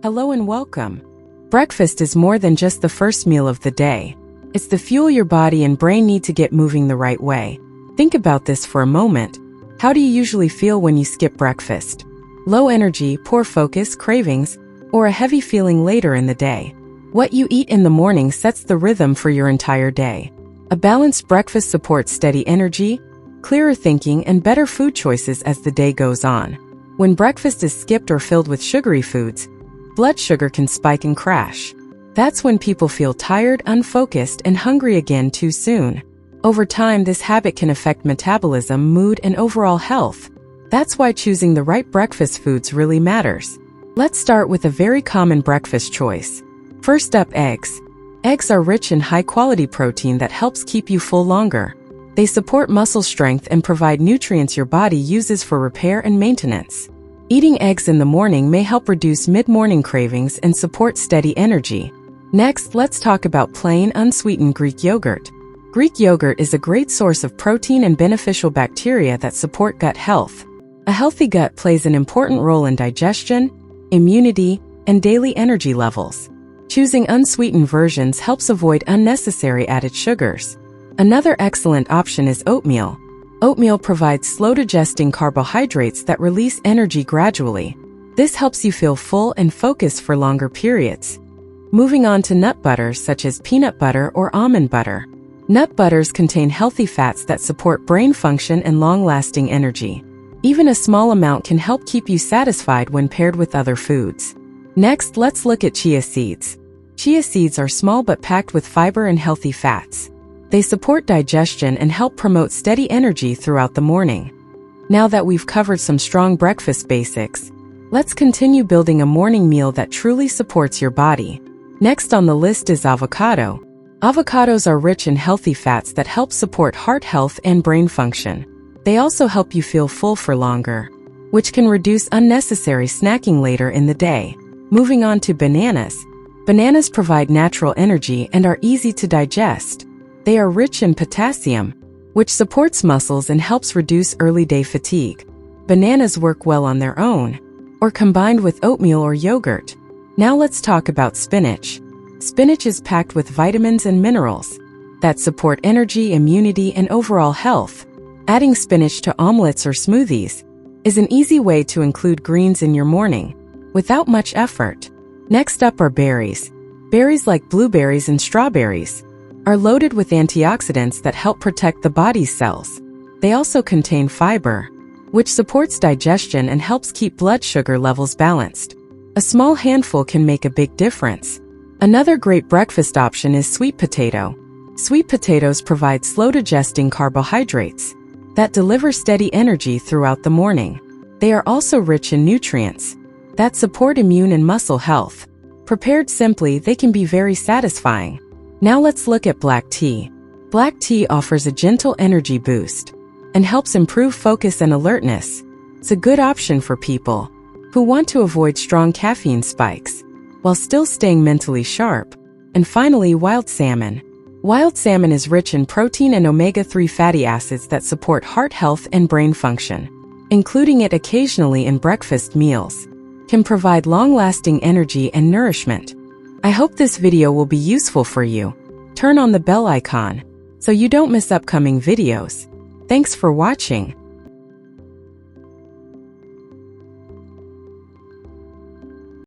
Hello and welcome. Breakfast is more than just the first meal of the day. It's the fuel your body and brain need to get moving the right way. Think about this for a moment. How do you usually feel when you skip breakfast? Low energy, poor focus, cravings, or a heavy feeling later in the day? What you eat in the morning sets the rhythm for your entire day. A balanced breakfast supports steady energy, clearer thinking, and better food choices as the day goes on. When breakfast is skipped or filled with sugary foods, blood sugar can spike and crash. That's when people feel tired, unfocused, and hungry again too soon. Over time, this habit can affect metabolism, mood, and overall health. That's why choosing the right breakfast foods really matters. Let's start with a very common breakfast choice. First up, eggs. Eggs are rich in high-quality protein that helps keep you full longer. They support muscle strength and provide nutrients your body uses for repair and maintenance. Eating eggs in the morning may help reduce mid-morning cravings and support steady energy. Next, let's talk about plain, unsweetened Greek yogurt. Greek yogurt is a great source of protein and beneficial bacteria that support gut health. A healthy gut plays an important role in digestion, immunity, and daily energy levels. Choosing unsweetened versions helps avoid unnecessary added sugars. Another excellent option is oatmeal. Oatmeal provides slow-digesting carbohydrates that release energy gradually. This helps you feel full and focused for longer periods. Moving on to nut butters such as peanut butter or almond butter. Nut butters contain healthy fats that support brain function and long-lasting energy. Even a small amount can help keep you satisfied when paired with other foods. Next, let's look at chia seeds. Chia seeds are small but packed with fiber and healthy fats. They support digestion and help promote steady energy throughout the morning. Now that we've covered some strong breakfast basics, let's continue building a morning meal that truly supports your body. Next on the list is avocado. Avocados are rich in healthy fats that help support heart health and brain function. They also help you feel full for longer, which can reduce unnecessary snacking later in the day. Moving on to bananas. Bananas provide natural energy and are easy to digest. They are rich in potassium, which supports muscles and helps reduce early day fatigue. Bananas work well on their own, or combined with oatmeal or yogurt. Now let's talk about spinach. Spinach is packed with vitamins and minerals that support energy, immunity, and overall health. Adding spinach to omelets or smoothies is an easy way to include greens in your morning, without much effort. Next up are berries. Berries like blueberries and strawberries are loaded with antioxidants that help protect the body's cells. They also contain fiber, which supports digestion and helps keep blood sugar levels balanced. A small handful can make a big difference. Another great breakfast option is sweet potato. Sweet potatoes provide slow-digesting carbohydrates that deliver steady energy throughout the morning. They are also rich in nutrients that support immune and muscle health. Prepared simply, they can be very satisfying. Now let's look at black tea. Black tea offers a gentle energy boost and helps improve focus and alertness. It's a good option for people who want to avoid strong caffeine spikes while still staying mentally sharp. And finally, wild salmon. Wild salmon is rich in protein and omega-3 fatty acids that support heart health and brain function. Including it occasionally in breakfast meals can provide long-lasting energy and nourishment. I hope this video will be useful for you. Turn on the bell icon so you don't miss upcoming videos. Thanks for watching.